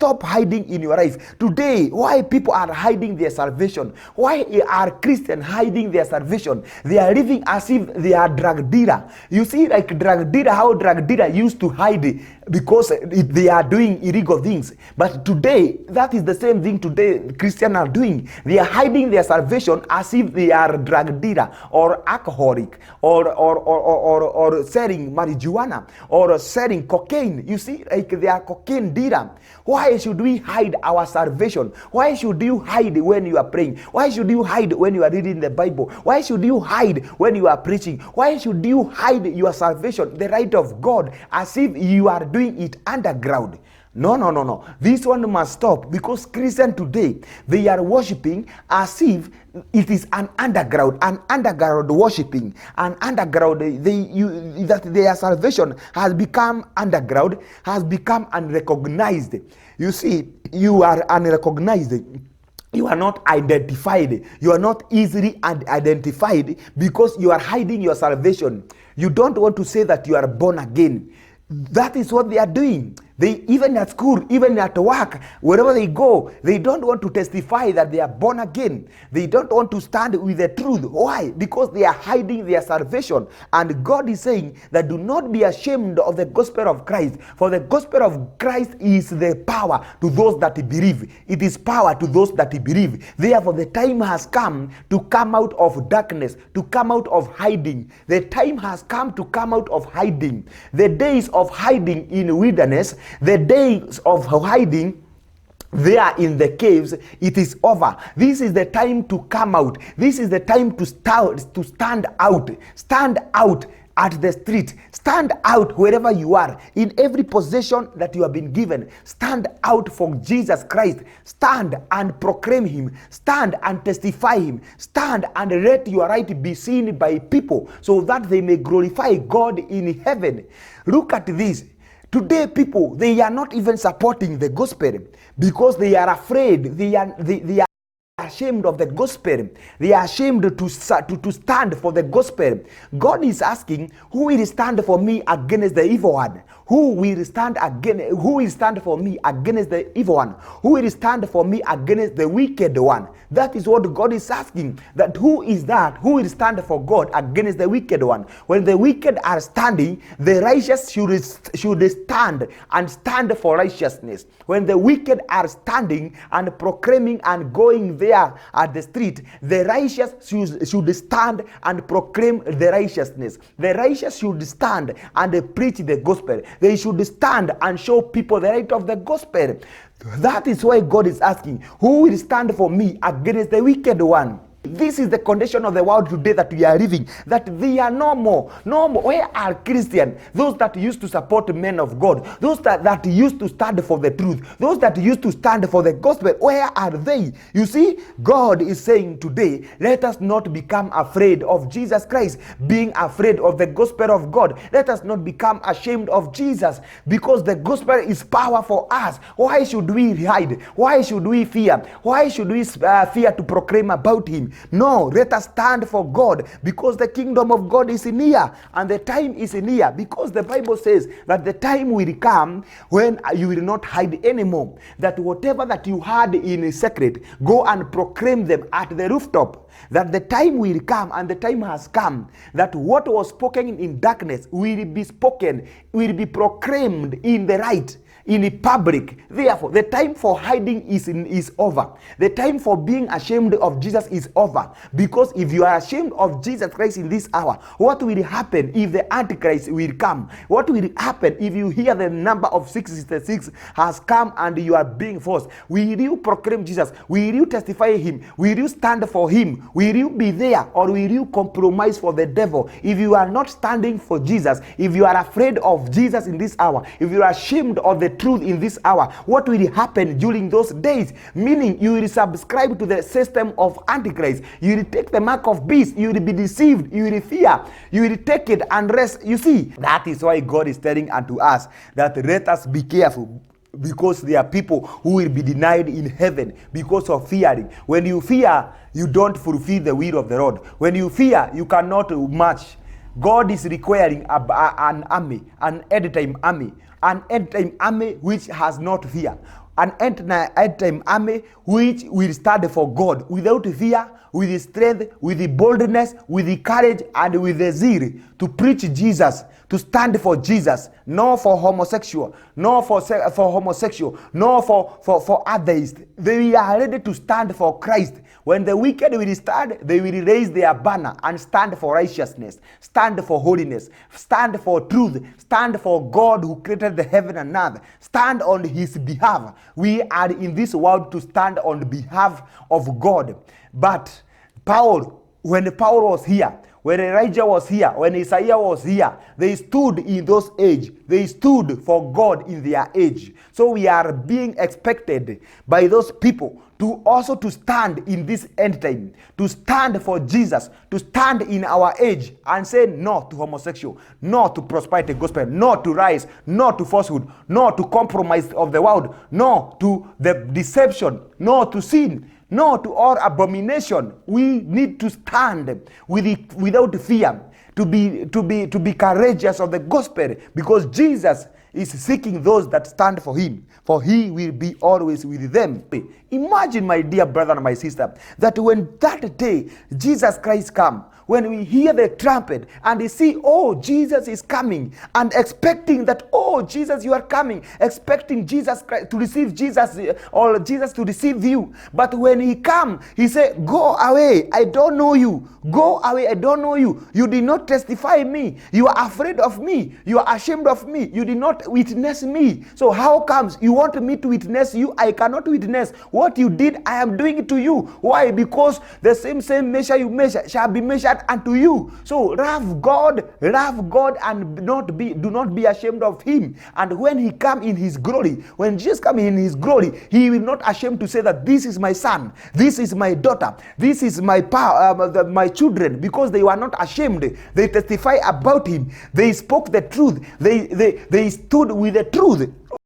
Stop hiding in your life. Today, why people are hiding their salvation? Why are Christians hiding their salvation? They are living as if they are drug dealer. You see, like drug dealer, how drug dealer used to hide because they are doing illegal things. But today, that is the same thing today Christians are doing. They are hiding their salvation as if they are drug dealer or alcoholic or selling marijuana or selling cocaine. You see, like they are cocaine dealer. Why should we hide our salvation? Why should you hide when you are praying? Why should you hide when you are reading the Bible? Why should you hide when you are preaching? Why should you hide your salvation, the right of God, as if you are doing it underground? No. This one must stop, because Christians today, they are worshiping as if it is an underground worshiping, an underground. That their salvation has become underground, has become unrecognized. You see, you are unrecognized. You are not identified. You are not easily identified because you are hiding your salvation. You don't want to say that you are born again. That is what they are doing. They, even at school, even at work, wherever they go, they don't want to testify that they are born again. They don't want to stand with the truth. Why? Because they are hiding their salvation. And God is saying that do not be ashamed of the gospel of Christ. For the gospel of Christ is the power to those that believe. It is power to those that believe. Therefore, the time has come to come out of darkness, to come out of hiding. The time has come to come out of hiding. The days of hiding in wilderness, the days of hiding there in the caves, it is over. This is the time to come out. This is the time to stand out. Stand out at the street. Stand out wherever you are, in every possession that you have been given. Stand out for Jesus Christ. Stand and proclaim him. Stand and testify him. Stand and let your right be seen by people, so that they may glorify God in heaven. Look at this. Today, people, they are not even supporting the gospel because they are afraid. They are ashamed of the gospel. They are ashamed to stand for the gospel. God is asking, who will stand for me against the evil one? Who will stand for me against the evil one? Who will stand for me against the wicked one? That is what God is asking. That who is that? Who will stand for God against the wicked one? When the wicked are standing, the righteous should stand and stand for righteousness. When the wicked are standing and proclaiming and going there at the street, the righteous should stand and proclaim the righteousness. The righteous should stand and preach the gospel. They should stand and show people the right of the gospel. That is why God is asking, who will stand for me against the wicked one? This is the condition of the world today that we are living, that they are no more. Where are Christians? Those that used to support men of God, those that used to stand for the truth, those that used to stand for the gospel, where are they? You see, God is saying today, let us not become afraid of Jesus Christ, being afraid of the gospel of God. Let us not become ashamed of Jesus, because the gospel is power for us. Why should we hide? Why should we fear? Why should we fear to proclaim about him? No, let us stand for God, because the kingdom of God is near and the time is near, because the Bible says that the time will come when you will not hide anymore. That whatever that you had in secret, go and proclaim them at the rooftop. That the time will come, and the time has come, that what was spoken in darkness will be spoken, will be proclaimed in the light, in the public. Therefore, the time for hiding is over. The time for being ashamed of Jesus is over. Because if you are ashamed of Jesus Christ in this hour, what will happen if the Antichrist will come? What will happen if you hear the number of 666 has come and you are being forced? Will you proclaim Jesus? Will you testify him? Will you stand for him? Will you be there, or will you compromise for the devil? If you are not standing for Jesus, if you are afraid of Jesus in this hour, if you are ashamed of the truth in this hour, what will happen during those days? Meaning, you will subscribe to the system of Antichrist. You will take the mark of beast. You will be deceived. You will fear. You will take it and rest. You see, that is why God is telling unto us that let us be careful, because there are people who will be denied in heaven because of fearing. When you fear, you don't fulfill the will of the Lord. When you fear, you cannot march. God is requiring an army, an end-time army which has not fear. an end time army which will stand for God without fear, with the strength, with the boldness, with the courage, and with the zeal to preach Jesus, to stand for Jesus, not for homosexual, nor for homosexual, nor for atheists. They are ready to stand for Christ. When the wicked will stand, they will raise their banner and stand for righteousness, stand for holiness, stand for truth, stand for God who created the heaven and earth, stand on his behalf. We are in this world to stand on behalf of God. But Paul, when Paul was here, when Elijah was here, when Isaiah was here, they stood in those age. They stood for God in their age. So we are being expected by those people to also to stand in this end time, to stand for Jesus, to stand in our age and say no to homosexual, no to prosperity gospel, no to rise, no to falsehood, no to compromise of the world, no to the deception, no to sin, no to all abomination. We need to stand without fear, to be courageous of the gospel, because Jesus is seeking those that stand for him, for he will be always with them. Imagine, my dear brother and my sister, that when that day Jesus Christ come, when we hear the trumpet and we see, oh, Jesus is coming, and expecting that, oh, Jesus, you are coming, expecting Jesus Christ to receive Jesus, or Jesus to receive you. But when he come, he say, go away, I don't know you. Go away, I don't know you. You did not testify me. You are afraid of me. You are ashamed of me. You did not witness me. So how comes you want me to witness you? I cannot witness. What you did, I am doing it to you. Why? Because the same measure you measure shall be measured unto you. So love God, and do not be ashamed of him. And when he come in his glory, when Jesus come in his glory, he will not ashamed to say that this is my son, this is my daughter, this is my my children, because they were not ashamed. They testify about him. They spoke the truth. They stood with the truth.